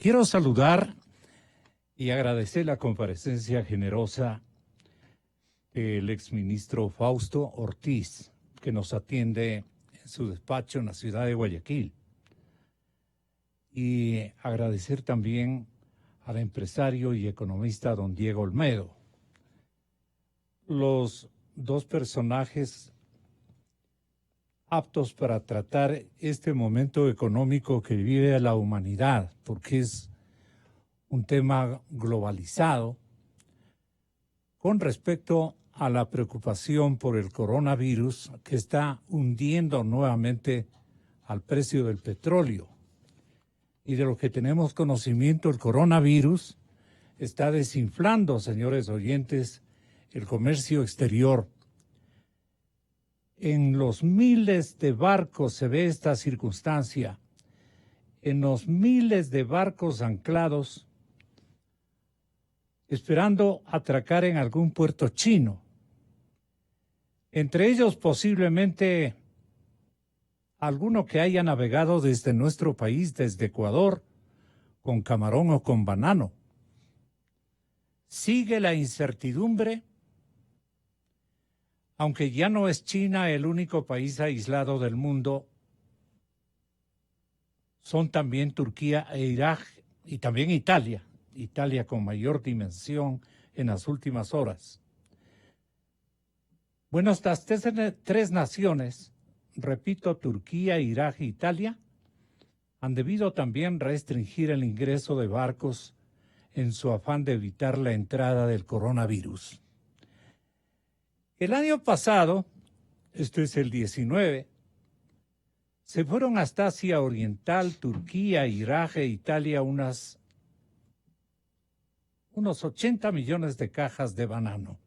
Quiero saludar y agradecer la comparecencia generosa del exministro Fausto Ortiz, que nos atiende en su despacho en la ciudad de Guayaquil. Y agradecer también al empresario y economista don Diego Olmedo. Los dos personajes aptos para tratar este momento económico que vive la humanidad, porque es un tema globalizado con respecto a la preocupación por el coronavirus que está hundiendo nuevamente al precio del petróleo. Y de lo que tenemos conocimiento, el coronavirus está desinflando, señores oyentes, el comercio exterior. En los miles de barcos se ve esta circunstancia, en los miles de barcos anclados, esperando atracar en algún puerto chino. Entre ellos posiblemente alguno que haya navegado desde nuestro país, desde Ecuador, con camarón o con banano. Sigue la incertidumbre, aunque ya no es China el único país aislado del mundo, son también Turquía e Irak y también Italia con mayor dimensión en las últimas horas. Bueno, estas tres naciones, repito, Turquía, Irak e Italia, han debido también restringir el ingreso de barcos en su afán de evitar la entrada del coronavirus. El año pasado, esto es el 19, se fueron hasta Asia Oriental, Turquía, Irak e Italia unos 80 millones de cajas de banano.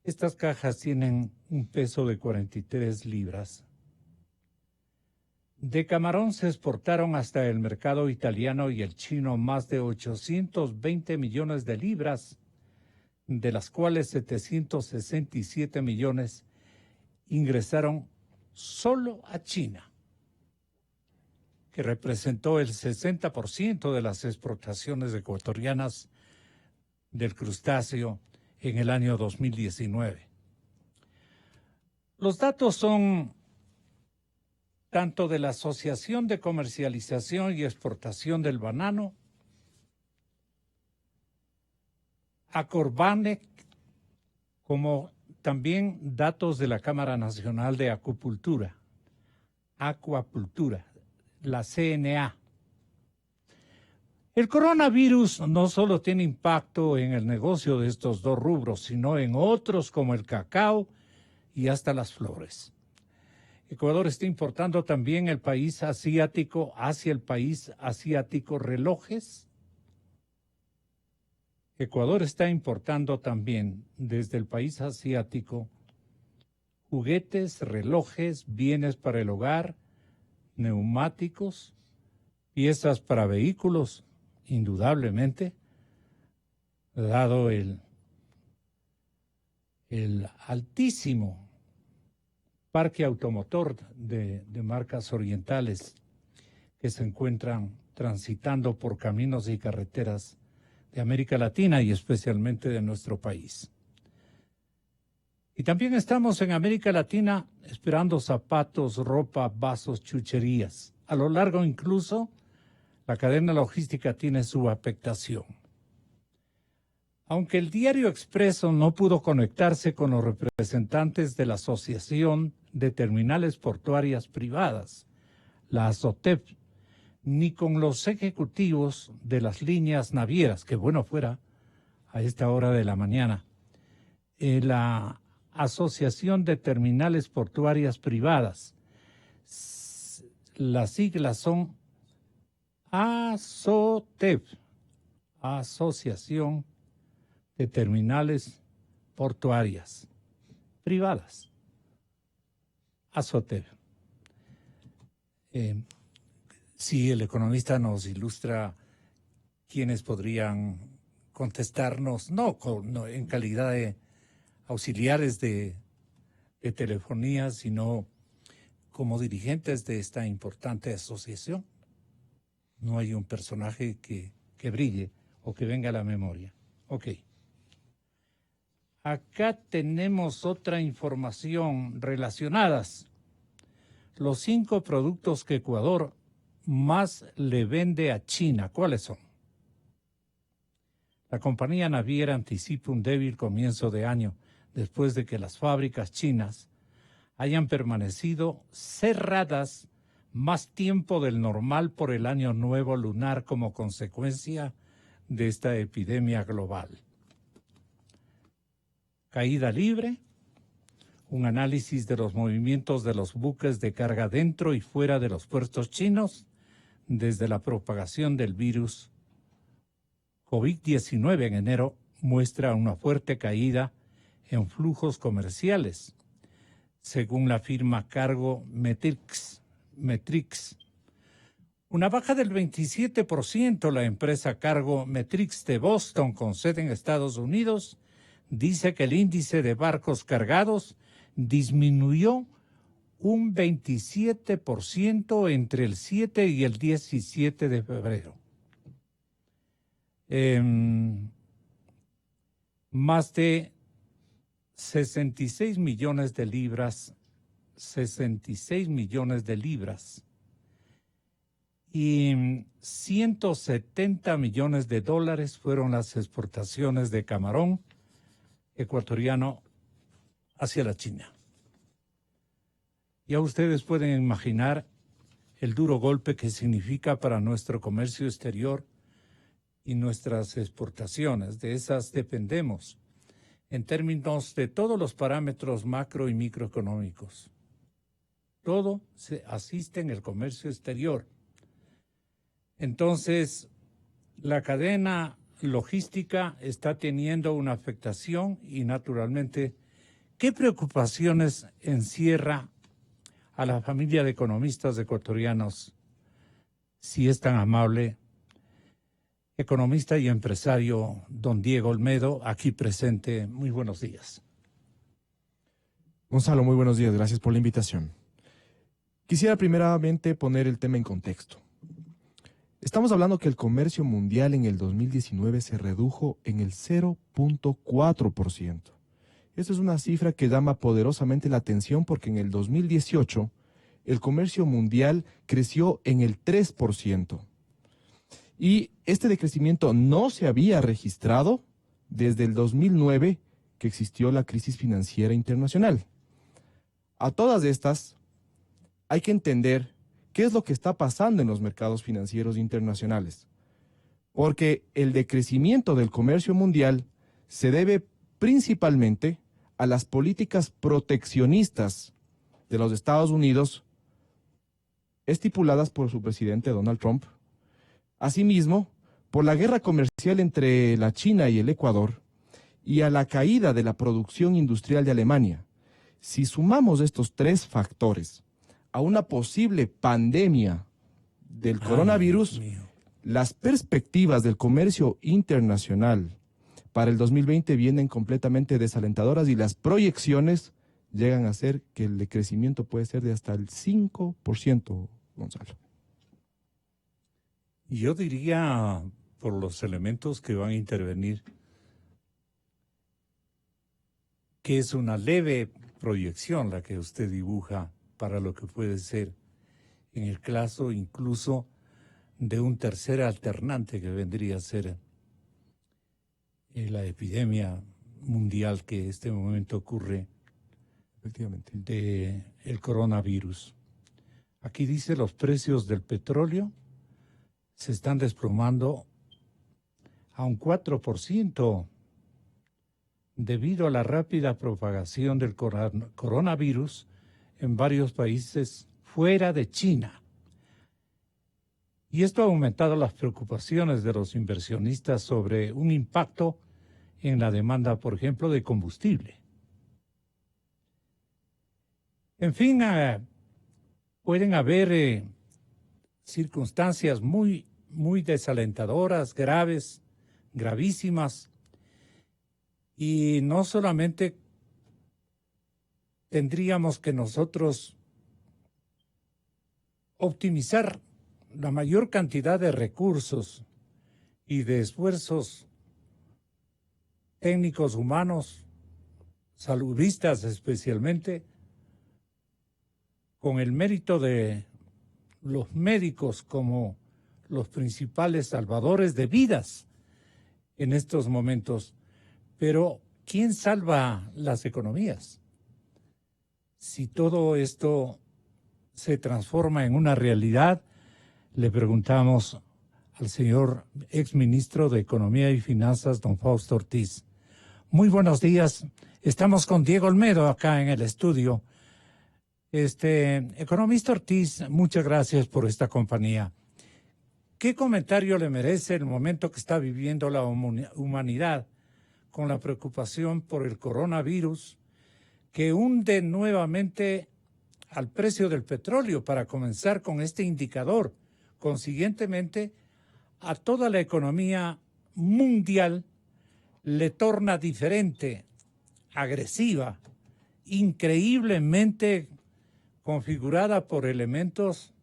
Estas cajas tienen un peso de 43 libras. De camarón se exportaron hasta el mercado italiano y el chino más de 820 millones de libras, de las cuales 767 millones ingresaron solo a China, que representó el 60% de las exportaciones ecuatorianas del crustáceo en el año 2019. Los datos son tanto de la Asociación de Comercialización y Exportación del Banano, Acorbanec, como también datos de la Cámara Nacional de Acuacultura, la CNA. El coronavirus no solo tiene impacto en el negocio de estos dos rubros, sino en otros como el cacao y hasta las flores. Ecuador está importando también hacia el país asiático relojes. Ecuador está importando también desde el país asiático juguetes, relojes, bienes para el hogar, neumáticos, piezas para vehículos, indudablemente, dado el altísimo parque automotor de marcas orientales que se encuentran transitando por caminos y carreteras de América Latina y especialmente de nuestro país. Y también estamos en América Latina esperando zapatos, ropa, vasos, chucherías. A lo largo incluso la cadena logística tiene su afectación. Aunque el diario Expreso no pudo conectarse con los representantes de la Asociación de Terminales Portuarias Privadas, la ASOTEP, ni con los ejecutivos de las líneas navieras, que bueno fuera a esta hora de la mañana, la Asociación de Terminales Portuarias Privadas, las siglas son ASOTEP, Asociación de Terminales Portuarias Privadas, ASOTEP. Si el economista nos ilustra quiénes podrían contestarnos, no en calidad de auxiliares de telefonía, sino como dirigentes de esta importante asociación. No hay un personaje que brille o que venga a la memoria. Ok. Acá tenemos otra información relacionadas. Los 5 productos que Ecuador más le vende a China, ¿cuáles son? La compañía naviera anticipa un débil comienzo de año después de que las fábricas chinas hayan permanecido cerradas más tiempo del normal por el año nuevo lunar como consecuencia de esta epidemia global. Caída libre, un análisis de los movimientos de los buques de carga dentro y fuera de los puertos chinos desde la propagación del virus COVID-19 en enero muestra una fuerte caída en flujos comerciales, según la firma Cargo Metrics. Una baja del 27%, la empresa Cargo Metrics de Boston, con sede en Estados Unidos, dice que el índice de barcos cargados disminuyó un 27% entre el 7 y el 17 de febrero. Más de 66 millones de libras, 66 millones de libras y 170 millones de dólares fueron las exportaciones de camarón ecuatoriano hacia la China. Ya ustedes pueden imaginar el duro golpe que significa para nuestro comercio exterior y nuestras exportaciones. De esas dependemos en términos de todos los parámetros macro y microeconómicos. Todo se asiste en el comercio exterior. Entonces, la cadena logística está teniendo una afectación y, naturalmente, ¿qué preocupaciones encierra a la familia de economistas ecuatorianos, si es tan amable, economista y empresario don Diego Olmedo, aquí presente? Muy buenos días. Gonzalo, muy buenos días, gracias por la invitación. Quisiera primeramente poner el tema en contexto. Estamos hablando que el comercio mundial en el 2019 se redujo en el 0.4%. Esta es una cifra que llama poderosamente la atención porque en el 2018 el comercio mundial creció en el 3%. Y este decrecimiento no se había registrado desde el 2009 que existió la crisis financiera internacional. A todas estas, hay que entender qué es lo que está pasando en los mercados financieros internacionales. Porque el decrecimiento del comercio mundial se debe principalmente a las políticas proteccionistas de los Estados Unidos estipuladas por su presidente Donald Trump. Asimismo, por la guerra comercial entre la China y el Ecuador y a la caída de la producción industrial de Alemania. Si sumamos estos 3 factores a una posible pandemia del coronavirus, las perspectivas del comercio internacional para el 2020 vienen completamente desalentadoras y las proyecciones llegan a ser que el decrecimiento puede ser de hasta el 5%, Gonzalo. Yo diría, por los elementos que van a intervenir, que es una leve proyección la que usted dibuja para lo que puede ser en el caso incluso de un tercer alternante que vendría a ser la epidemia mundial que en este momento ocurre, efectivamente, del coronavirus. Aquí dice los precios del petróleo se están desplomando a un 4% debido a la rápida propagación del coronavirus en varios países fuera de China. Y esto ha aumentado las preocupaciones de los inversionistas sobre un impacto en la demanda, por ejemplo, de combustible. En fin, pueden haber circunstancias muy desalentadoras, gravísimas, y no solamente tendríamos que nosotros optimizar la mayor cantidad de recursos y de esfuerzos técnicos humanos, saludistas especialmente, con el mérito de los médicos como los principales salvadores de vidas en estos momentos. Pero, ¿quién salva las economías? Si todo esto se transforma en una realidad, le preguntamos al señor exministro de Economía y Finanzas, don Fausto Ortiz. Muy buenos días. Estamos con Diego Olmedo acá en el estudio. Economista Ortiz, muchas gracias por esta compañía. ¿Qué comentario le merece el momento que está viviendo la humanidad con la preocupación por el coronavirus que hunde nuevamente al precio del petróleo, para comenzar con este indicador? Consiguientemente, a toda la economía mundial le torna diferente, agresiva, increíblemente configurada por elementos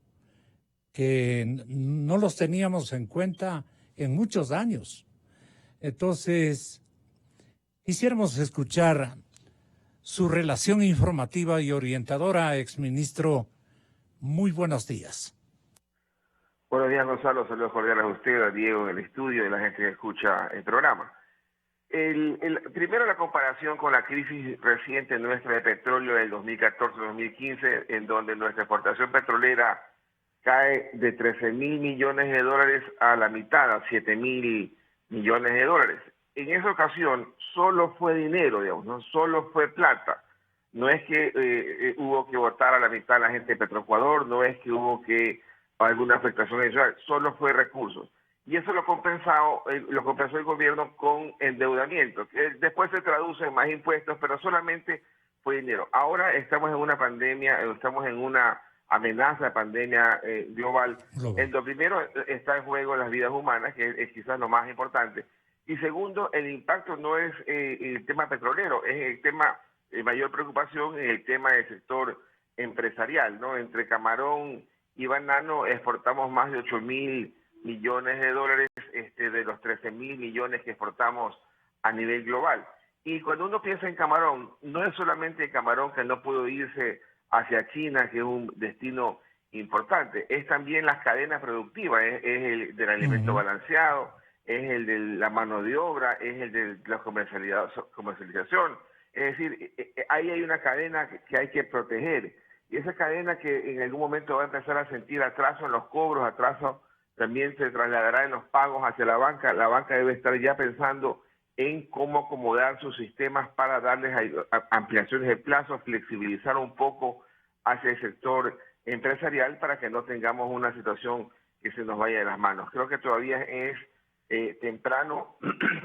que no los teníamos en cuenta en muchos años. Entonces, quisiéramos escuchar su relación informativa y orientadora, exministro. Muy buenos días. Buenos días, Gonzalo. Saludos cordiales a usted, a Diego en el estudio y a la gente que escucha el programa. Primero, la comparación con la crisis reciente nuestra de petróleo del 2014-2015, en donde nuestra exportación petrolera cae de 13.000 millones de dólares a la mitad, a 7.000 millones de dólares. En esa ocasión solo fue dinero, digamos, no solo fue plata. No es que hubo que votar a la mitad a la gente de Petroecuador, no es que hubo que alguna afectación adicional, solo fue recursos. Y eso lo compensó el gobierno con endeudamiento, que después se traduce en más impuestos, pero solamente fue dinero. Ahora estamos en una pandemia, estamos en una amenaza de pandemia global, en donde primero está en juego las vidas humanas, que es quizás lo más importante, y segundo, el impacto no es el tema petrolero, es el tema de mayor preocupación en el tema del sector empresarial, ¿no? Entre camarón y banano exportamos más de 8.000 millones de dólares de los 13.000 millones que exportamos a nivel global. Y cuando uno piensa en camarón, no es solamente el camarón que no pudo irse hacia China, que es un destino importante, es también las cadenas productivas, es el del alimento balanceado, es el de la mano de obra, es el de la comercialización. Es decir, ahí hay una cadena que hay que proteger. Y esa cadena que en algún momento va a empezar a sentir atraso en los cobros, atraso también se trasladará en los pagos hacia la banca. La banca debe estar ya pensando en cómo acomodar sus sistemas para darles ampliaciones de plazo, flexibilizar un poco hacia el sector empresarial para que no tengamos una situación que se nos vaya de las manos. Creo que todavía es temprano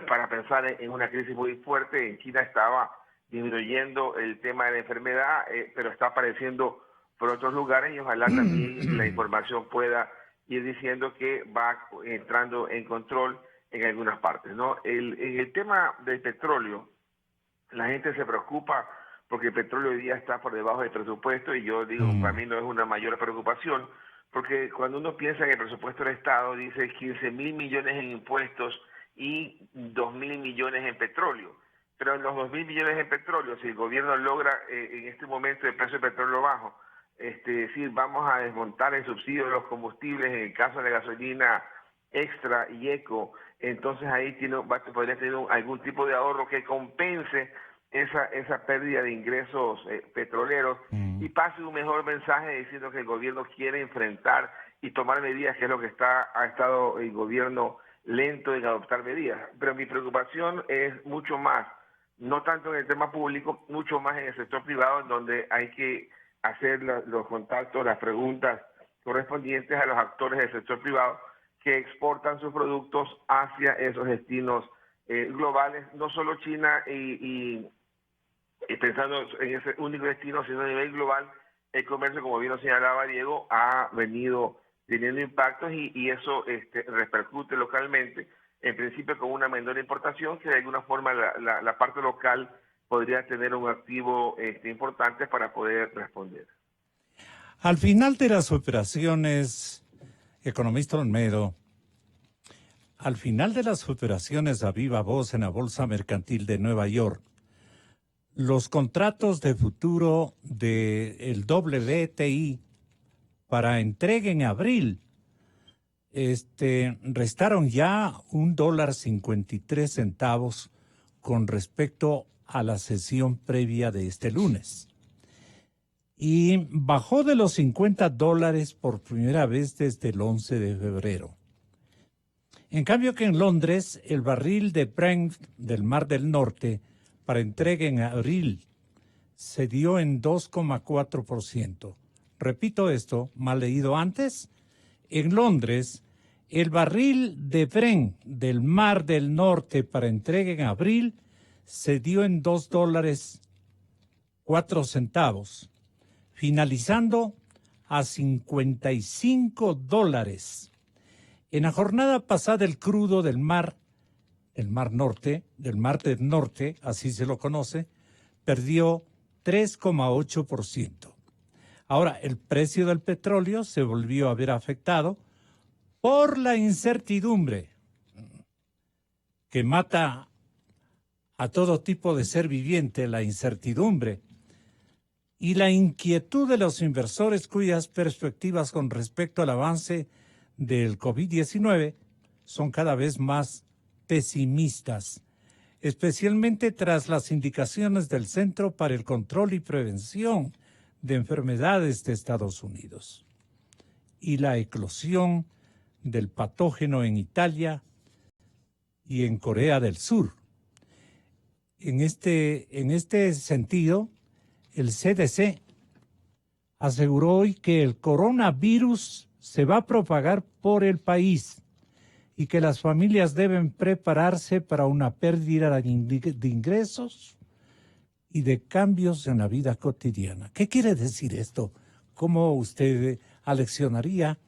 para pensar en una crisis muy fuerte. En China estaba disminuyendo el tema de la enfermedad, pero está apareciendo por otros lugares y ojalá también la información pueda ir diciendo que va entrando en control en algunas partes, ¿no? En el tema del petróleo, la gente se preocupa porque el petróleo hoy día está por debajo del presupuesto y yo digo, para mí no es una mayor preocupación, porque cuando uno piensa en el presupuesto del Estado, dice 15.000 millones en impuestos y 2.000 millones en petróleo. Pero en los 2.000 millones en petróleo, si el gobierno logra en este momento el precio del petróleo bajo, decir, vamos a desmontar el subsidio de los combustibles en el caso de la gasolina extra y eco, entonces ahí podría tener algún tipo de ahorro que compense esa pérdida de ingresos petroleros y pase un mejor mensaje diciendo que el gobierno quiere enfrentar y tomar medidas, que es lo que ha estado el gobierno lento en adoptar medidas. Pero mi preocupación es mucho más, no tanto en el tema público, mucho más en el sector privado, en donde hay que hacer los contactos, las preguntas correspondientes a los actores del sector privado que exportan sus productos hacia esos destinos globales, no solo China y pensando en ese único destino, sino a nivel global. El comercio, como bien lo señalaba Diego, ha venido teniendo impactos y eso repercute localmente, en principio con una menor importación, que de alguna forma la parte local podría tener un activo importante para poder responder. Al final de las operaciones, Economista Olmedo, al final de las operaciones a viva voz en la Bolsa Mercantil de Nueva York, los contratos de futuro del WTI para entrega en abril restaron ya $1.53 con respecto a la sesión previa de este lunes. Y bajó de los $50 por primera vez desde el 11 de febrero. En cambio que en Londres, el barril de Brent del Mar del Norte para entrega en abril se dio en 2,4%. Repito esto, mal leído antes. En Londres, el barril de Brent del Mar del Norte para entrega en abril se dio en $2.04, finalizando a $55. En la jornada pasada, el crudo del Mar Norte, así se lo conoce, perdió 3,8%. Ahora, el precio del petróleo se volvió a ver afectado por la incertidumbre que mata a todo tipo de ser viviente, la incertidumbre y la inquietud de los inversores cuyas perspectivas con respecto al avance del COVID-19 son cada vez más pesimistas, especialmente tras las indicaciones del Centro para el Control y Prevención de Enfermedades de Estados Unidos y la eclosión del patógeno en Italia y en Corea del Sur. En este sentido, el CDC aseguró hoy que el coronavirus se va a propagar por el país y que las familias deben prepararse para una pérdida de ingresos y de cambios en la vida cotidiana. ¿Qué quiere decir esto? ¿Cómo usted aleccionaría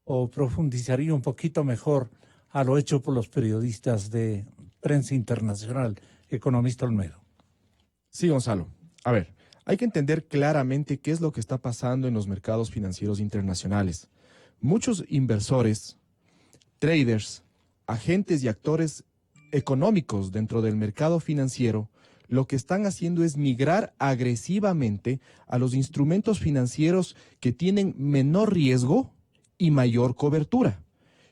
o profundizaría un poquito mejor a lo hecho por los periodistas de prensa internacional, economista Olmedo? Sí, Gonzalo. A ver, hay que entender claramente qué es lo que está pasando en los mercados financieros internacionales. Muchos inversores, traders, agentes y actores económicos dentro del mercado financiero lo que están haciendo es migrar agresivamente a los instrumentos financieros que tienen menor riesgo y mayor cobertura,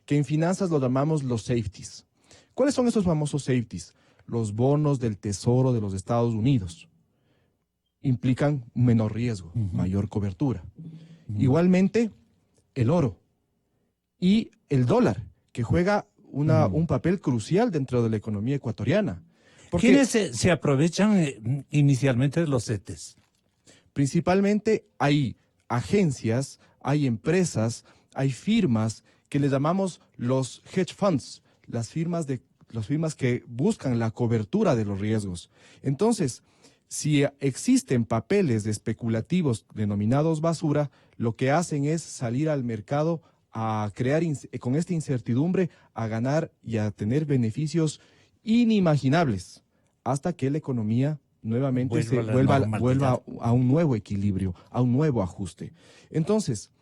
que en finanzas lo llamamos los safeties. ¿Cuáles son esos famosos safeties? Los bonos del Tesoro de los Estados Unidos. Implican menor riesgo, mayor cobertura. Igualmente, el oro y el dólar, que juega un papel crucial dentro de la economía ecuatoriana. ¿Quiénes se aprovechan inicialmente de los CETES? Principalmente hay agencias, hay empresas, hay firmas que le llamamos los hedge funds, las firmas que buscan la cobertura de los riesgos. Entonces, si existen papeles especulativos denominados basura, lo que hacen es salir al mercado a crear con esta incertidumbre, a ganar y a tener beneficios inimaginables hasta que la economía nuevamente vuelva a un nuevo equilibrio, a un nuevo ajuste. Entonces,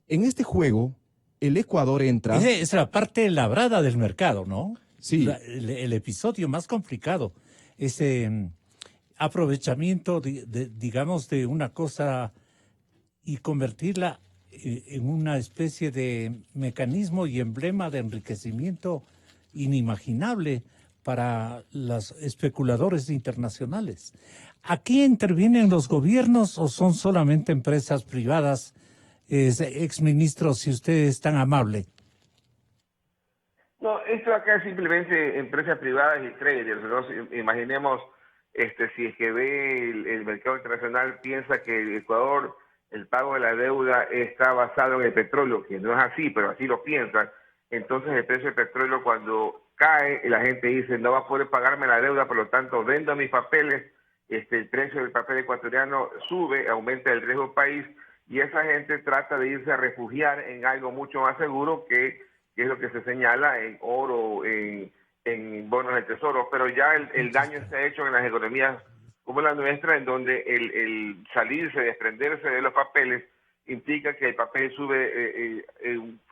en este juego, el Ecuador entra... Esa es la parte labrada del mercado, ¿no? Sí. El episodio más complicado, ese aprovechamiento, digamos, de una cosa y convertirla en una especie de mecanismo y emblema de enriquecimiento inimaginable para los especuladores internacionales. ¿Aquí intervienen los gobiernos o son solamente empresas privadas? Exministro, si usted es tan amable. No, esto acá es simplemente empresas privadas y traders. ¿No? Imaginemos, si es que ve el mercado internacional, piensa que el Ecuador, el pago de la deuda está basado en el petróleo, que no es así, pero así lo piensan. Entonces el precio del petróleo cuando cae, la gente dice, no va a poder pagarme la deuda, por lo tanto vendo mis papeles, el precio del papel ecuatoriano sube, aumenta el riesgo del país, y esa gente trata de irse a refugiar en algo mucho más seguro que es lo que se señala en oro, en bonos del tesoro, pero ya el daño está hecho en las economías como la nuestra, en donde el salirse, desprenderse de los papeles implica que el papel sube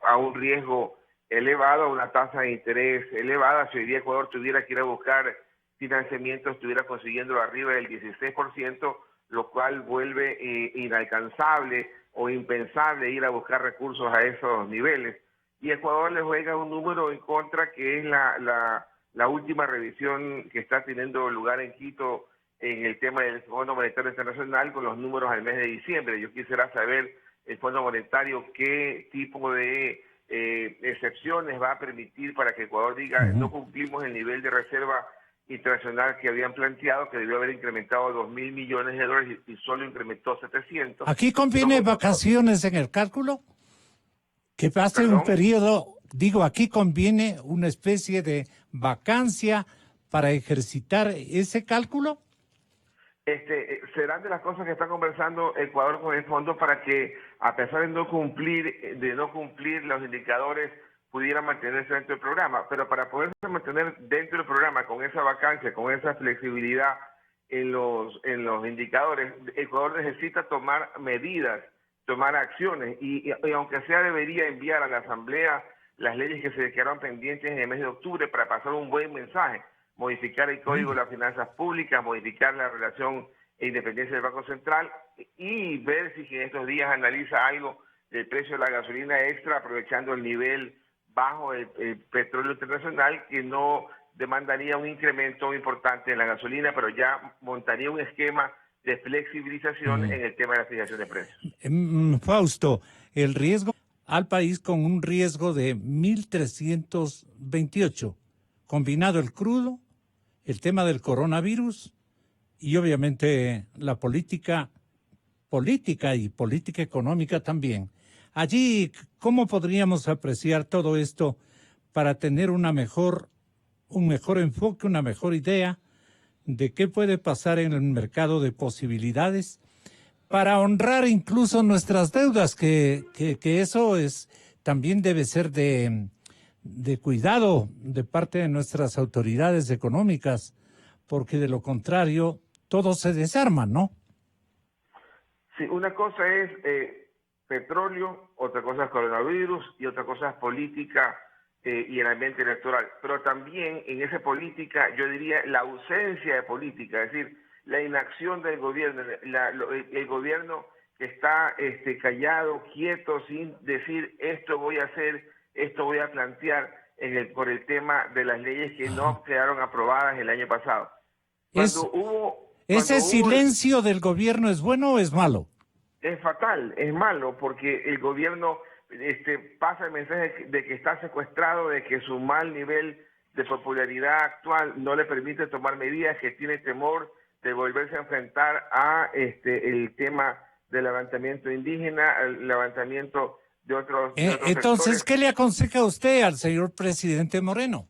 a un riesgo elevado, a una tasa de interés elevada. Si hoy día Ecuador tuviera que ir a buscar financiamiento, estuviera consiguiendo arriba del 16%, lo cual vuelve inalcanzable o impensable ir a buscar recursos a esos niveles. Y Ecuador le juega un número en contra, que es la última revisión que está teniendo lugar en Quito en el tema del Fondo Monetario Internacional con los números al mes de diciembre. Yo quisiera saber el Fondo Monetario qué tipo de excepciones va a permitir para que Ecuador diga no cumplimos el nivel de reserva internacional que habían planteado, que debió haber incrementado $2.000 millones y solo incrementó 700. ¿Aquí conviene vacaciones en el cálculo? Que pase un periodo, digo, aquí conviene una especie de vacancia para ejercitar ese cálculo. Serán de las cosas que está conversando Ecuador con el fondo para que, a pesar de no cumplir los indicadores, pudiera mantenerse dentro del programa. Pero para poderse mantener dentro del programa con esa vacancia, con esa flexibilidad en los indicadores, Ecuador necesita tomar medidas, tomar acciones, y aunque sea debería enviar a la Asamblea las leyes que se quedaron pendientes en el mes de octubre para pasar un buen mensaje, modificar el Código de las Finanzas Públicas, modificar la relación e independencia del Banco Central y ver si en estos días analiza algo del precio de la gasolina extra, aprovechando el nivel bajo del petróleo internacional, que no demandaría un incremento importante en la gasolina, pero ya montaría un esquema de flexibilización en el tema de la fijación de precios. Fausto, el riesgo al país con un riesgo de 1.328, combinado el crudo, el tema del coronavirus y obviamente la política y política económica también. Allí, ¿cómo podríamos apreciar todo esto para tener un mejor enfoque, una mejor idea de qué puede pasar en el mercado de posibilidades para honrar incluso nuestras deudas, que eso también debe ser de cuidado de parte de nuestras autoridades económicas, porque de lo contrario todo se desarma, ¿no? Sí, una cosa es petróleo, otra cosa es coronavirus y otra cosa es política y el ambiente electoral. Pero también en esa política, yo diría la ausencia de política, es decir, la inacción del gobierno, el gobierno que está callado, quieto, sin decir esto voy a hacer, esto voy a plantear por el tema de las leyes que no quedaron aprobadas el año pasado. ¿Ese silencio del gobierno es bueno o es malo? Es fatal, es malo, porque el gobierno pasa el mensaje de que está secuestrado, de que su mal nivel de popularidad actual no le permite tomar medidas, que tiene temor de volverse a enfrentar a el tema del levantamiento indígena, el levantamiento de otros entonces, sectores. ¿qué le aconseja usted al señor presidente Moreno?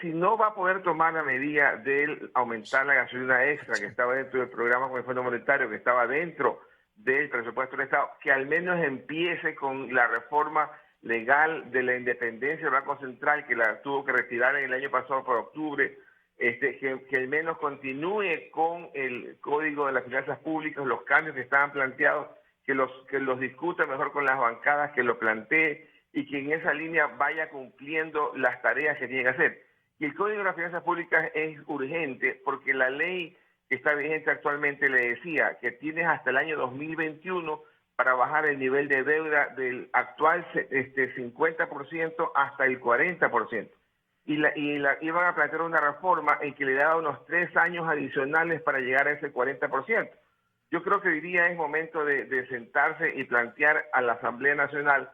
Si no va a poder tomar la medida de aumentar la gasolina extra que estaba dentro del programa con el Fondo Monetario, que estaba dentro del presupuesto del Estado, que al menos empiece con la reforma legal de la independencia del Banco Central, que la tuvo que retirar en el año pasado por octubre, que al menos continúe con el Código de las Finanzas Públicas, los cambios que estaban planteados, que los discuta mejor con las bancadas, que lo plantee, y que en esa línea vaya cumpliendo las tareas que tiene que hacer. Y el Código de las Finanzas Públicas es urgente porque la ley que está vigente actualmente le decía que tienes hasta el año 2021 para bajar el nivel de deuda del actual 50% hasta el 40%. Iban a plantear una reforma en que le daba unos 3 años adicionales para llegar a ese 40%. Yo creo que hoy día es momento de sentarse y plantear a la Asamblea Nacional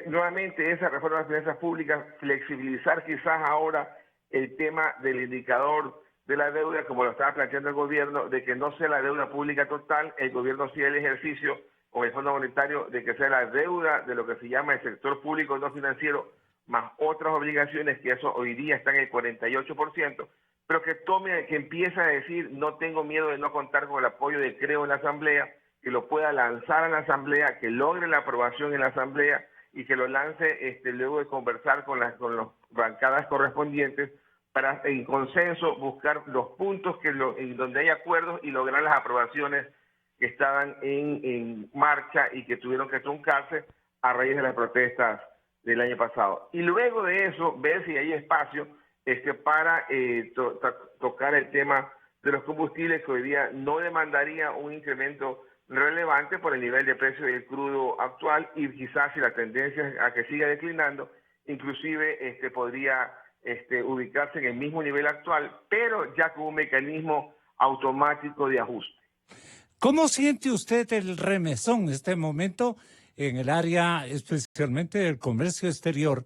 nuevamente esa reforma de las finanzas públicas, flexibilizar quizás ahora el tema del indicador de la deuda, como lo estaba planteando el gobierno, de que no sea la deuda pública total, el gobierno siga el ejercicio con el Fondo Monetario de que sea la deuda de lo que se llama el sector público no financiero, más otras obligaciones, que eso hoy día está en el 48%, pero que empiece a decir, no tengo miedo de no contar con el apoyo de Creo en la Asamblea, que lo pueda lanzar a la Asamblea, que logre la aprobación en la Asamblea y que lo lance luego de conversar con las bancadas correspondientes para en consenso buscar los puntos en donde hay acuerdos y lograr las aprobaciones que estaban en marcha y que tuvieron que truncarse a raíz de las protestas del año pasado. Y luego de eso, ver si hay espacio para tocar el tema de los combustibles, que hoy día no demandaría un incremento relevante por el nivel de precio del crudo actual, y quizás si la tendencia es a que siga declinando, inclusive podría ubicarse en el mismo nivel actual, pero ya con un mecanismo automático de ajuste. ¿Cómo siente usted el remesón en este momento en el área, especialmente del comercio exterior,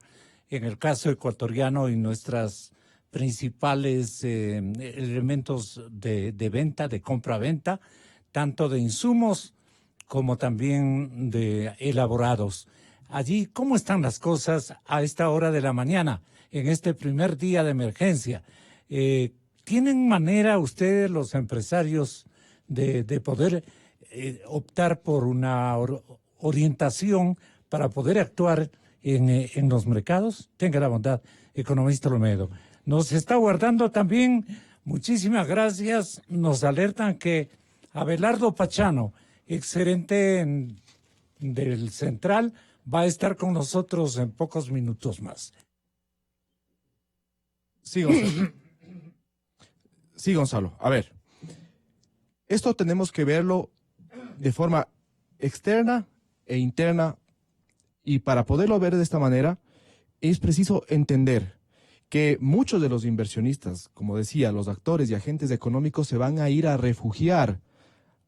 en el caso ecuatoriano y nuestras principales elementos de venta, de compra-venta, tanto de insumos como también de elaborados? Allí, ¿cómo están las cosas a esta hora de la mañana, en este primer día de emergencia? ¿Tienen manera ustedes, los empresarios, de poder optar por una orientación para poder actuar en los mercados? Tenga la bondad, economista Olmedo. Nos está guardando también, muchísimas gracias, nos alertan que Abelardo Pachano, exgerente del Central, va a estar con nosotros en pocos minutos más. Sí, Gonzalo. Sí, Gonzalo. A ver, esto tenemos que verlo de forma externa e interna, y para poderlo ver de esta manera es preciso entender que muchos de los inversionistas, como decía, los actores y agentes económicos se van a ir a refugiar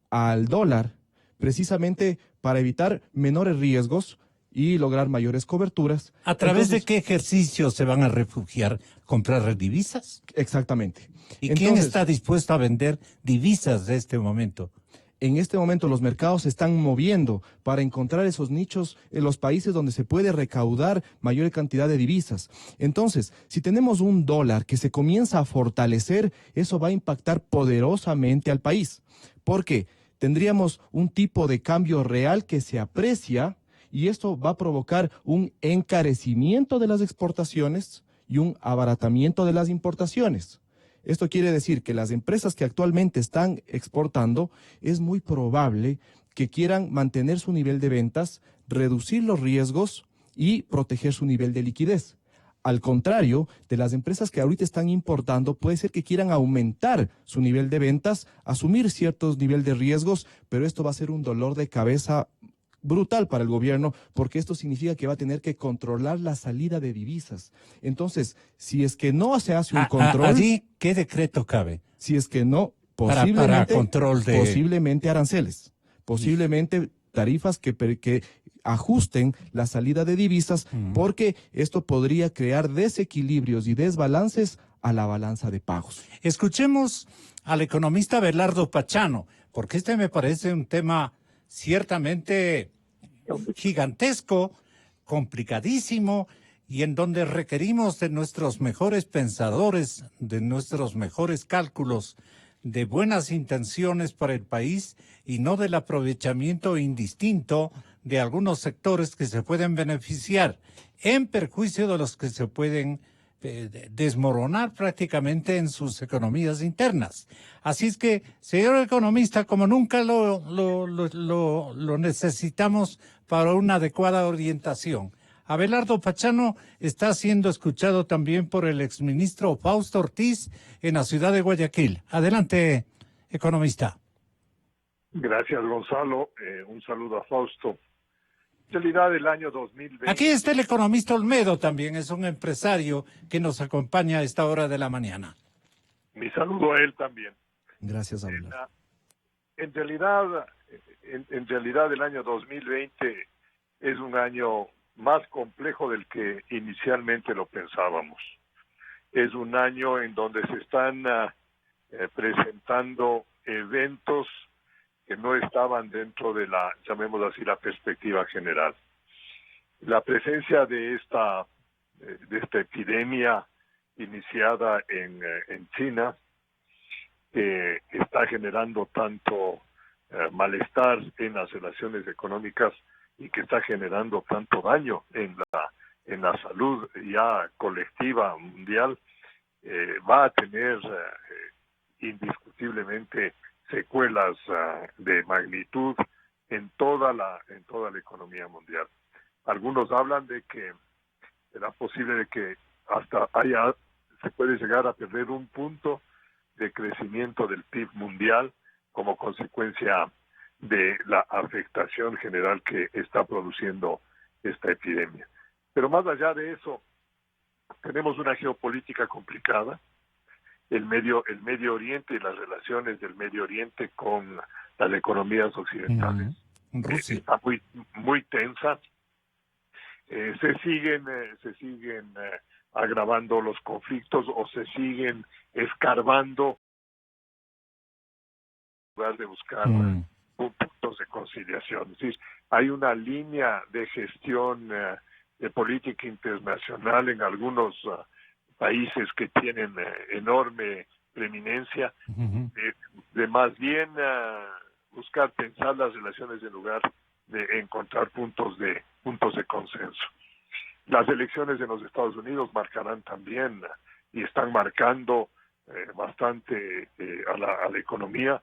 al dólar precisamente para evitar menores riesgos y lograr mayores coberturas. ¿A través de qué ejercicio se van a refugiar? ¿Comprar divisas? Exactamente. ¿Y quién está dispuesto a vender divisas de este momento? En este momento los mercados se están moviendo para encontrar esos nichos en los países donde se puede recaudar mayor cantidad de divisas. Entonces, si tenemos un dólar que se comienza a fortalecer, eso va a impactar poderosamente al país. ¿Por qué? Tendríamos un tipo de cambio real que se aprecia, y esto va a provocar un encarecimiento de las exportaciones y un abaratamiento de las importaciones. Esto quiere decir que las empresas que actualmente están exportando es muy probable que quieran mantener su nivel de ventas, reducir los riesgos y proteger su nivel de liquidez. Al contrario de las empresas que ahorita están importando, puede ser que quieran aumentar su nivel de ventas, asumir ciertos niveles de riesgos, pero esto va a ser un dolor de cabeza brutal para el gobierno, porque esto significa que va a tener que controlar la salida de divisas. Entonces, si es que no se hace un control... ¿Allí qué decreto cabe? Si es que no, para control de... posiblemente aranceles, posiblemente tarifas que ajusten la salida de divisas, porque esto podría crear desequilibrios y desbalances a la balanza de pagos. Escuchemos al economista Abelardo Pachano, porque este me parece un tema ciertamente gigantesco, complicadísimo, y en donde requerimos de nuestros mejores pensadores, de nuestros mejores cálculos, de buenas intenciones para el país y no del aprovechamiento indistinto de algunos sectores que se pueden beneficiar en perjuicio de los que se pueden desmoronar prácticamente en sus economías internas. Así es que, señor economista, como nunca lo necesitamos para una adecuada orientación. Abelardo Pachano está siendo escuchado también por el exministro Fausto Ortiz en la ciudad de Guayaquil. Adelante, economista. Gracias, Gonzalo. Un saludo a Fausto. En realidad, el año 2020... Aquí está el economista Olmedo también, es un empresario que nos acompaña a esta hora de la mañana. Mi saludo a él también. Gracias, Abelardo. En realidad, el año 2020 es un año más complejo del que inicialmente lo pensábamos. Es un año en donde se están presentando eventos que no estaban dentro de la, llamémoslo así, la perspectiva general. La presencia de esta epidemia iniciada en China, que está generando tanto malestar en las relaciones económicas y que está generando tanto daño en la salud ya colectiva mundial, va a tener indiscutiblemente secuelas de magnitud en toda la economía mundial. Algunos hablan de que será posible de que hasta se puede llegar a perder un punto de crecimiento del PIB mundial como consecuencia de la afectación general que está produciendo esta epidemia. Pero más allá de eso, tenemos una geopolítica complicada. El Medio Oriente y las relaciones del Medio Oriente con las economías occidentales Rusia. está muy tensa. Se siguen agravando los conflictos o se siguen escarbando en lugar de buscar puntos de conciliación. Es decir, hay una línea de gestión de política internacional en algunos países que tienen enorme preeminencia, de más bien buscar tensar las relaciones en lugar de encontrar puntos de consenso. Las elecciones en los Estados Unidos marcarán también y están marcando bastante a la economía.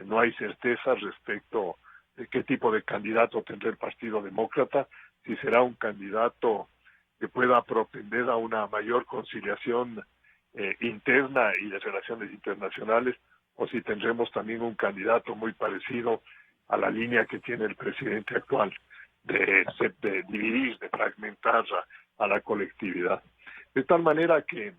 No hay certeza respecto de qué tipo de candidato tendrá el Partido Demócrata, si será un candidato que pueda propender a una mayor conciliación interna y de relaciones internacionales, o si tendremos también un candidato muy parecido a la línea que tiene el presidente actual, de dividir, de fragmentar a la colectividad. De tal manera que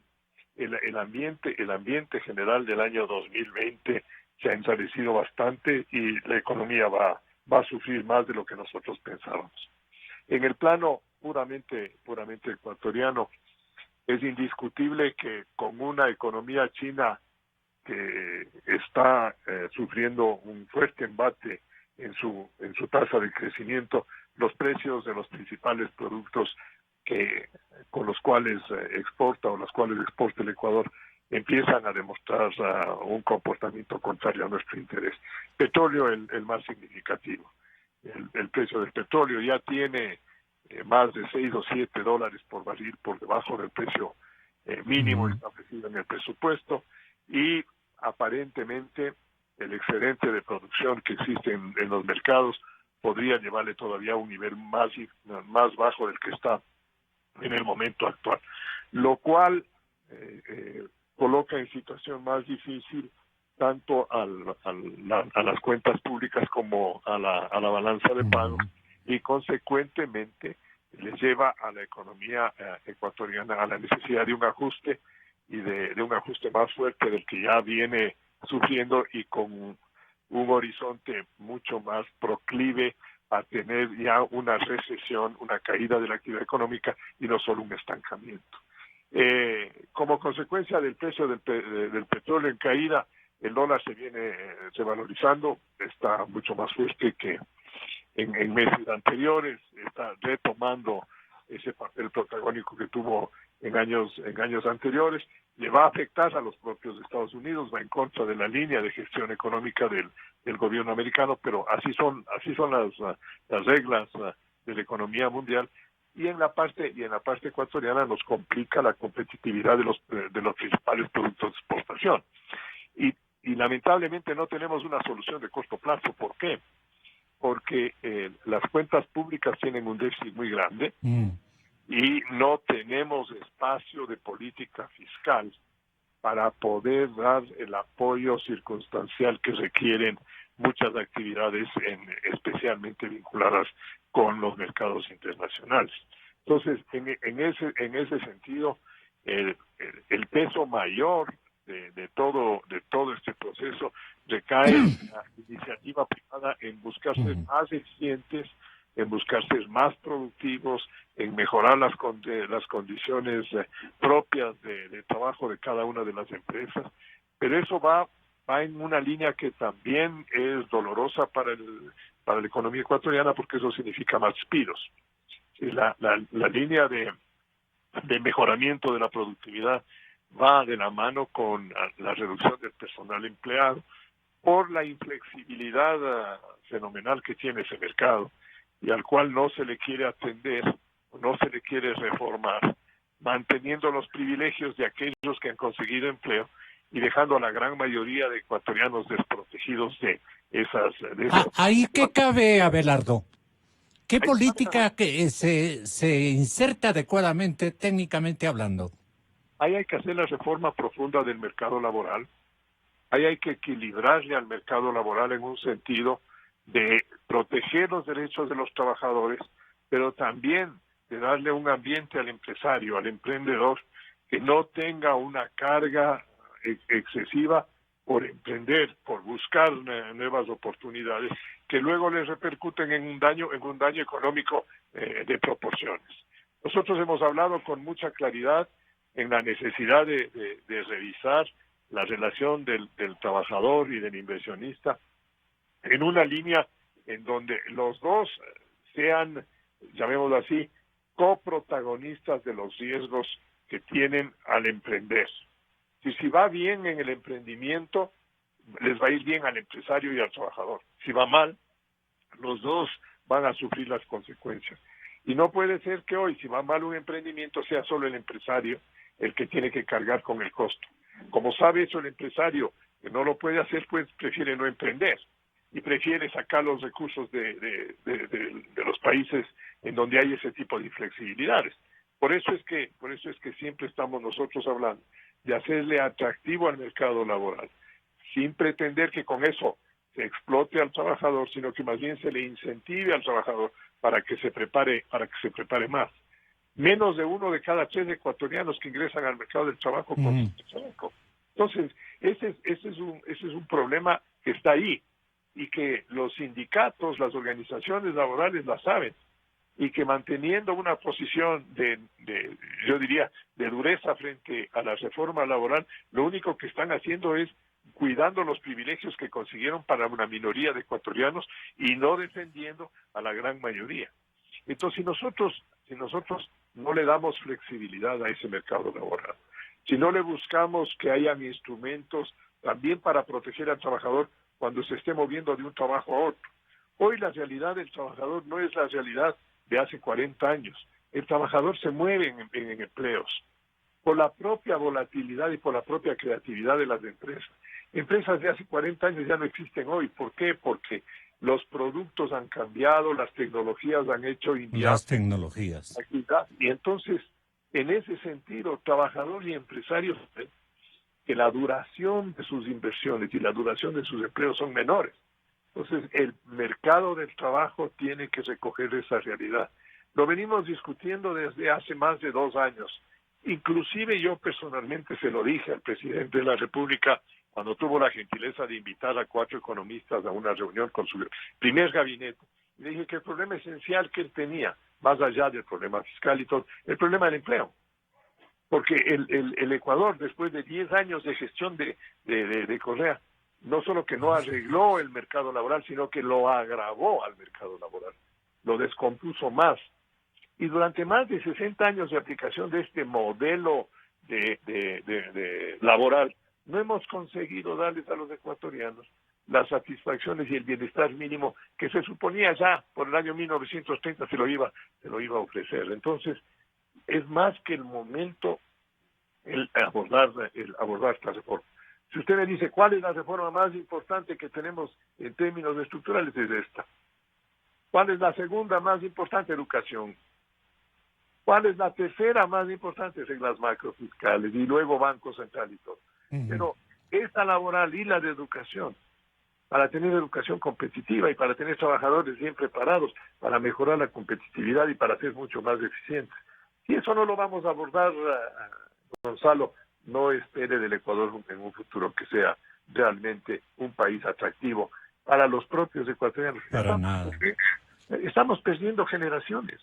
el ambiente general del año 2020 se ha encarecido bastante y la economía va a sufrir más de lo que nosotros pensábamos. En el plano puramente ecuatoriano, es indiscutible que con una economía china que está sufriendo un fuerte embate en su tasa de crecimiento, los precios de los principales productos con los cuales exporta el Ecuador empiezan a demostrar un comportamiento contrario a nuestro interés. Petróleo el más significativo. El precio del petróleo ya tiene más de $6 o $7 por barril por debajo del precio mínimo establecido en el presupuesto, y aparentemente el excedente de producción que existe en los mercados podría llevarle todavía a un nivel más bajo del que está en el momento actual, lo cual coloca en situación más difícil tanto a las cuentas públicas como a la balanza de pagos, y consecuentemente le lleva a la economía ecuatoriana a la necesidad de un ajuste y de un ajuste más fuerte del que ya viene sufriendo, y con un horizonte mucho más proclive a tener ya una recesión, una caída de la actividad económica y no solo un estancamiento. Como consecuencia del precio del petróleo en caída, el dólar se viene revalorizando, está mucho más fuerte que en meses anteriores, está retomando ese papel protagónico que tuvo en años anteriores. Le va a afectar a los propios Estados Unidos, va en contra de la línea de gestión económica del gobierno americano, pero así son las reglas de la economía mundial. Y en la parte ecuatoriana nos complica la competitividad de los principales productos de exportación. Y lamentablemente no tenemos una solución de corto plazo. ¿Por qué? Porque las cuentas públicas tienen un déficit muy grande y no tenemos espacio de política fiscal para poder dar el apoyo circunstancial que requieren muchas actividades, especialmente vinculadas con los mercados internacionales. Entonces, en ese sentido, el peso mayor de todo este proceso recae en la iniciativa privada en buscar ser más eficientes, en buscar ser más productivos, en mejorar las condiciones propias de trabajo de cada una de las empresas. Pero eso va en una línea que también es dolorosa para la economía ecuatoriana, porque eso significa más despidos. La línea de mejoramiento de la productividad va de la mano con la reducción del personal empleado por la inflexibilidad fenomenal que tiene ese mercado, y al cual no se le quiere atender, no se le quiere reformar, manteniendo los privilegios de aquellos que han conseguido empleo y dejando a la gran mayoría de ecuatorianos desprotegidos protegidos de esas... ¿Ahí qué cabe, Abelardo? ¿Qué política que se inserta adecuadamente, técnicamente hablando? Ahí hay que hacer la reforma profunda del mercado laboral. Ahí hay que equilibrarle al mercado laboral en un sentido de proteger los derechos de los trabajadores, pero también de darle un ambiente al empresario, al emprendedor, que no tenga una carga excesiva por emprender, por buscar nuevas oportunidades, que luego les repercuten en un daño económico de proporciones. Nosotros hemos hablado con mucha claridad en la necesidad de revisar la relación del trabajador y del inversionista en una línea en donde los dos sean, llamémoslo así, coprotagonistas de los riesgos que tienen al emprender. Si va bien en el emprendimiento, les va a ir bien al empresario y al trabajador. Si va mal, los dos van a sufrir las consecuencias. Y no puede ser que hoy, si va mal un emprendimiento, sea solo el empresario el que tiene que cargar con el costo. Como sabe eso el empresario, que no lo puede hacer, pues prefiere no emprender y prefiere sacar los recursos de los países en donde hay ese tipo de inflexibilidades. Por eso es que siempre estamos nosotros hablando de hacerle atractivo al mercado laboral, sin pretender que con eso se explote al trabajador, sino que más bien se le incentive al trabajador para que se prepare más. Menos de 1 de cada 3 ecuatorianos que ingresan al mercado del trabajo con trabajo. Entonces, ese es un problema que está ahí y que los sindicatos, las organizaciones laborales la saben, y que manteniendo una posición yo diría, de dureza frente a la reforma laboral, lo único que están haciendo es cuidando los privilegios que consiguieron para una minoría de ecuatorianos y no defendiendo a la gran mayoría. Entonces, si nosotros no le damos flexibilidad a ese mercado laboral, si no le buscamos que hayan instrumentos también para proteger al trabajador cuando se esté moviendo de un trabajo a otro. Hoy la realidad del trabajador no es la realidad de hace 40 años. El trabajador se mueve en empleos por la propia volatilidad y por la propia creatividad de las empresas. Empresas de hace 40 años ya no existen hoy. ¿Por qué? Porque los productos han cambiado, las tecnologías han hecho inviable las tecnologías. Y entonces, en ese sentido, trabajador y empresarios, que la duración de sus inversiones y la duración de sus empleos son menores. Entonces, el mercado del trabajo tiene que recoger esa realidad. Lo venimos discutiendo desde hace más de 2 años. Inclusive yo personalmente se lo dije al presidente de la República cuando tuvo la gentileza de invitar a 4 economistas a una reunión con su primer gabinete. Le dije que el problema esencial que él tenía, más allá del problema fiscal y todo, el problema del empleo. Porque el Ecuador, después de 10 años de gestión de Correa, no solo que no arregló el mercado laboral, sino que lo agravó al mercado laboral, lo descompuso más. Y durante más de 60 años de aplicación de este modelo de laboral, no hemos conseguido darles a los ecuatorianos las satisfacciones y el bienestar mínimo que se suponía ya por el año 1930 se lo iba a ofrecer. Entonces, es más que el momento el abordar esta reforma. Si usted me dice cuál es la reforma más importante que tenemos en términos estructurales, es esta. ¿Cuál es la segunda más importante? Educación. ¿Cuál es la tercera más importante? Reglas macrofiscales y luego Banco Central y todo. Pero esta laboral y la de educación, para tener educación competitiva y para tener trabajadores bien preparados, para mejorar la competitividad y para ser mucho más eficientes. Si eso no lo vamos a abordar, Gonzalo, no espere del Ecuador en un futuro que sea realmente un país atractivo para los propios ecuatorianos. Para nada. Estamos perdiendo generaciones.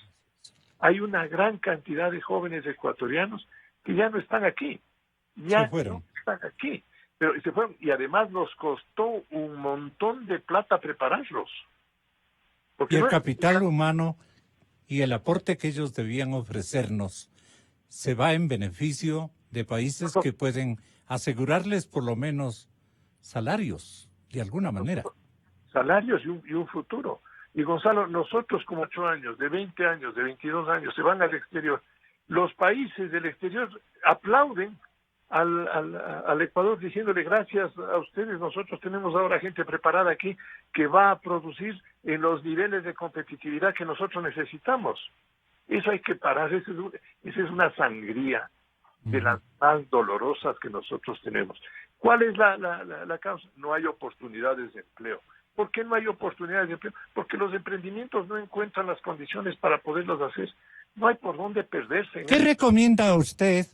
Hay una gran cantidad de jóvenes ecuatorianos que ya no están aquí. Ya se fueron. No están aquí. Pero se fueron, y además nos costó un montón de plata prepararlos. Y el capital humano y el aporte que ellos debían ofrecernos se va en beneficio de países que pueden asegurarles por lo menos salarios, de alguna manera. Salarios y un futuro. Y Gonzalo, nosotros como 8 años, de 20 años, de 22 años, se van al exterior. Los países del exterior aplauden al Ecuador diciéndole gracias a ustedes, nosotros tenemos ahora gente preparada aquí que va a producir en los niveles de competitividad que nosotros necesitamos. Eso hay que parar, esa es una sangría de las más dolorosas que nosotros tenemos. ¿Cuál es la causa? No hay oportunidades de empleo. ¿Por qué no hay oportunidades de empleo? Porque los emprendimientos no encuentran las condiciones para poderlos hacer. No hay por dónde perderse. ¿Qué recomienda usted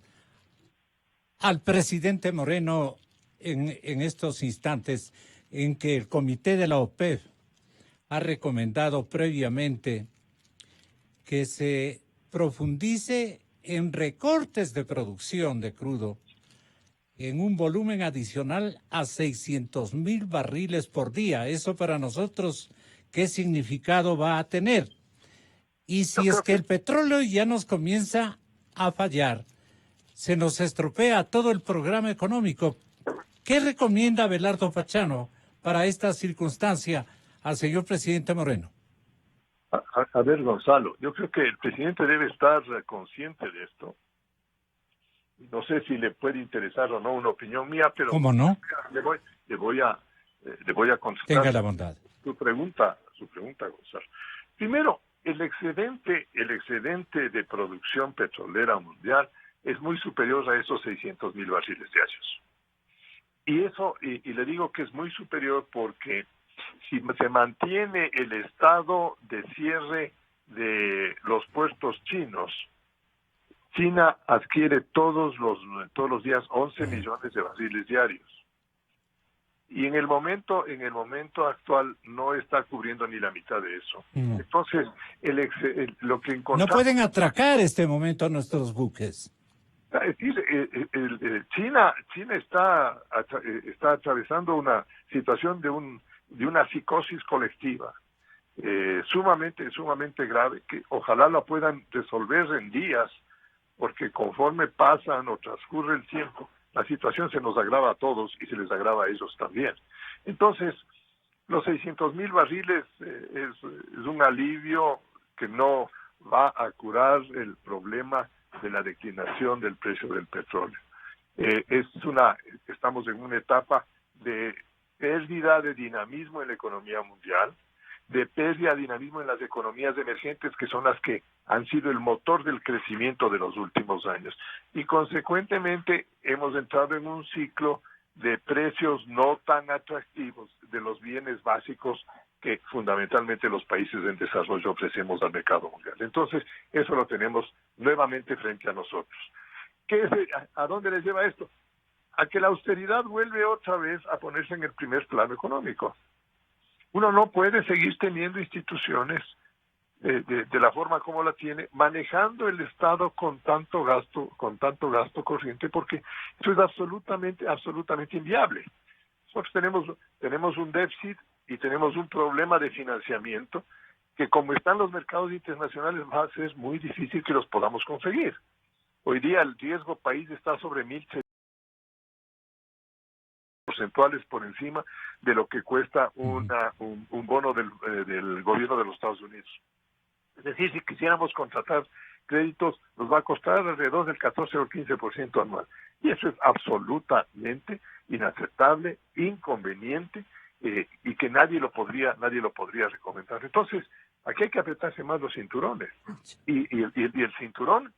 al presidente Moreno en estos instantes en que el comité de la OPEP ha recomendado previamente que se profundice en recortes de producción de crudo en un volumen adicional a 600,000 barriles por día? Eso para nosotros, ¿qué significado va a tener? Y si es que el petróleo ya nos comienza a fallar, se nos estropea todo el programa económico, ¿qué recomienda Abelardo Pachano para esta circunstancia al señor presidente Moreno? A ver, Gonzalo, yo creo que el presidente debe estar consciente de esto. No sé si le puede interesar o no una opinión mía, pero ¿Cómo no? le voy a contestar. Tenga la bondad. Su pregunta, Gonzalo. Primero, el excedente de producción petrolera mundial es muy superior a esos 600,000 barriles diarios. Y le digo que es muy superior porque si se mantiene el estado de cierre de los puertos chinos, China adquiere todos los días 11 millones de barriles diarios. Y en el momento actual no está cubriendo ni la mitad de eso. Entonces, lo que encontramos... No pueden atracar este momento a nuestros buques. Es decir, China está atravesando una situación de una psicosis colectiva sumamente grave, que ojalá la puedan resolver en días, porque conforme pasan o transcurre el tiempo, la situación se nos agrava a todos y se les agrava a ellos también. Entonces, los 600,000 barriles es un alivio que no va a curar el problema de la declinación del precio del petróleo. Estamos en una etapa de pérdida de dinamismo en la economía mundial, de pérdida de dinamismo en las economías emergentes, que son las que han sido el motor del crecimiento de los últimos años. Y consecuentemente hemos entrado en un ciclo de precios no tan atractivos de los bienes básicos que fundamentalmente los países en desarrollo ofrecemos al mercado mundial. Entonces, eso lo tenemos nuevamente frente a nosotros. ¿A dónde les lleva esto? A que la austeridad vuelve otra vez a ponerse en el primer plano económico. Uno no puede seguir teniendo instituciones de la forma como la tiene, manejando el Estado con tanto gasto corriente, porque eso es absolutamente inviable. Nosotros tenemos un déficit y tenemos un problema de financiamiento que, como están los mercados internacionales, va a ser muy difícil que los podamos conseguir. Hoy día el riesgo país está sobre 1,600 porcentuales por encima de lo que cuesta un bono del gobierno de los Estados Unidos. Es decir, si quisiéramos contratar créditos, nos va a costar alrededor del 14 o 15% anual. Y eso es absolutamente inaceptable, inconveniente, y que nadie lo podría recomendar. Entonces, aquí hay que apretarse más los cinturones. Y el cinturón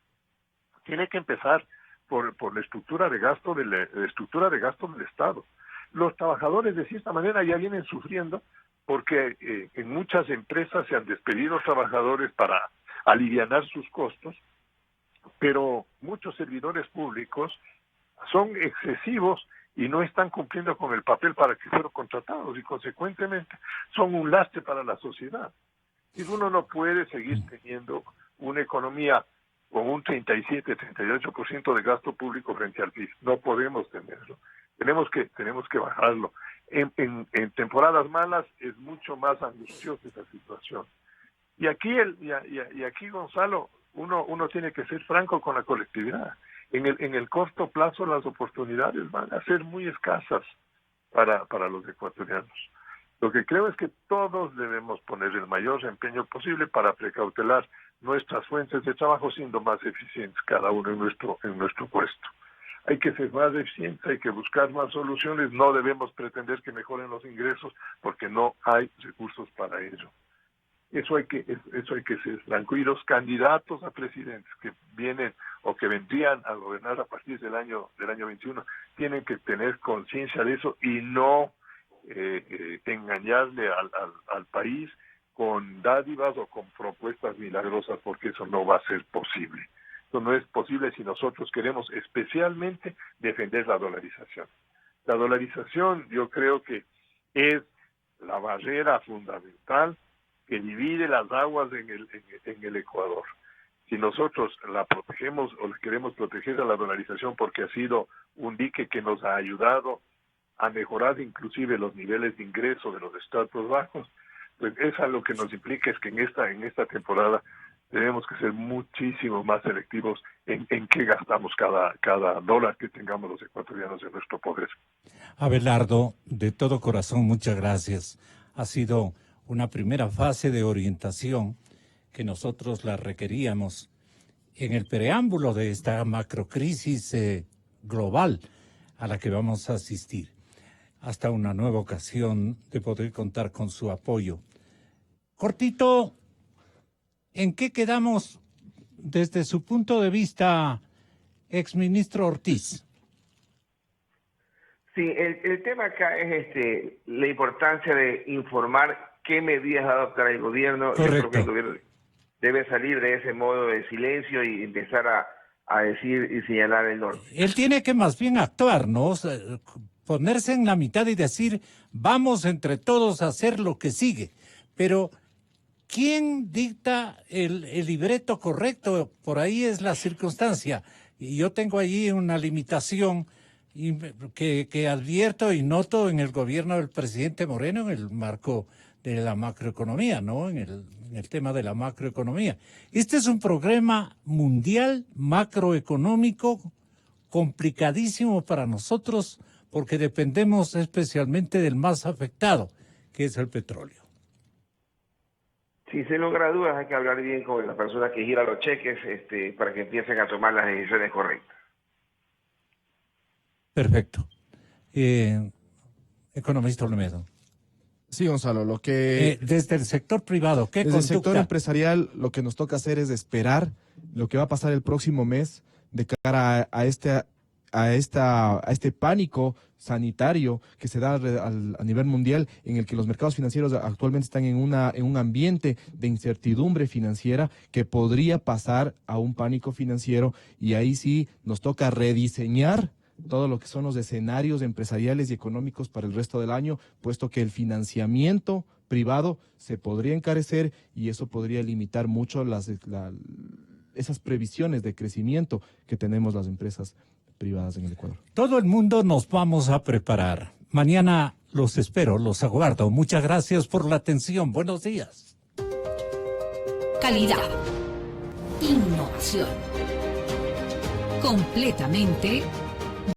tiene que empezar por la estructura de gasto del Estado. Los trabajadores, de cierta manera, ya vienen sufriendo porque en muchas empresas se han despedido trabajadores para alivianar sus costos, pero muchos servidores públicos son excesivos y no están cumpliendo con el papel para que fueron contratados y consecuentemente son un lastre para la sociedad. Y uno no puede seguir teniendo una economía con un 37-38% de gasto público frente al PIB. No podemos tenerlo. Tenemos que bajarlo. En temporadas malas es mucho más angustiosa esa situación. Y aquí, Gonzalo, uno tiene que ser franco con la colectividad. En el corto plazo las oportunidades van a ser muy escasas para los ecuatorianos. Lo que creo es que todos debemos poner el mayor empeño posible para precautelar nuestras fuentes de trabajo, siendo más eficientes cada uno en nuestro puesto. Hay que ser más eficientes, hay que buscar más soluciones, no debemos pretender que mejoren los ingresos porque no hay recursos para ello. Eso hay que ser franco. Y los candidatos a presidentes que vienen o que vendrían a gobernar a partir del año 21 tienen que tener conciencia de eso y no engañarle al país con dádivas o con propuestas milagrosas, porque eso no va a ser posible. Eso no es posible si nosotros queremos especialmente defender la dolarización. La dolarización yo creo que es la barrera fundamental que divide las aguas en el Ecuador. Si nosotros la protegemos o la queremos proteger a la dolarización porque ha sido un dique que nos ha ayudado a mejorar inclusive los niveles de ingreso de los estratos bajos, pues eso lo que nos implica es que en esta temporada tenemos que ser muchísimo más selectivos en qué gastamos cada dólar que tengamos los ecuatorianos en nuestro poder. Abelardo, de todo corazón, muchas gracias. Ha sido una primera fase de orientación que nosotros la requeríamos en el preámbulo de esta macrocrisis global a la que vamos a asistir. Hasta una nueva ocasión de poder contar con su apoyo. Cortito, ¿en qué quedamos desde su punto de vista, exministro Ortiz? Sí, el tema acá es la importancia de informar qué medidas va a adoptar el gobierno. Correcto. Yo creo que el gobierno debe salir de ese modo de silencio y empezar a decir y señalar el norte. Él tiene que más bien actuar, ¿no? O sea, ponerse en la mitad y decir, vamos entre todos a hacer lo que sigue. Pero, ¿quién dicta el libreto correcto? Por ahí es la circunstancia. Y yo tengo allí una limitación que advierto y noto en el gobierno del presidente Moreno en el marco de la macroeconomía, ¿no? En el tema de la macroeconomía. Este es un problema mundial macroeconómico complicadísimo para nosotros porque dependemos especialmente del más afectado, que es el petróleo. Si sin lugar a dudas hay que hablar bien con la persona que gira los cheques para que empiecen a tomar las decisiones correctas. Perfecto. Economista Olmedo. Sí, Gonzalo, lo que... desde el sector privado, ¿qué Desde el conducta? sector empresarial, lo que nos toca hacer es esperar lo que va a pasar el próximo mes de cara a este pánico sanitario que se da a nivel mundial, en el que los mercados financieros actualmente están en un ambiente de incertidumbre financiera que podría pasar a un pánico financiero, y ahí sí nos toca rediseñar todo lo que son los escenarios empresariales y económicos para el resto del año, puesto que el financiamiento privado se podría encarecer y eso podría limitar mucho esas previsiones de crecimiento que tenemos las empresas privadas en el Ecuador. Todo el mundo nos vamos a preparar. Mañana los espero, los aguardo. Muchas gracias por la atención. Buenos días. Calidad. Innovación. Completamente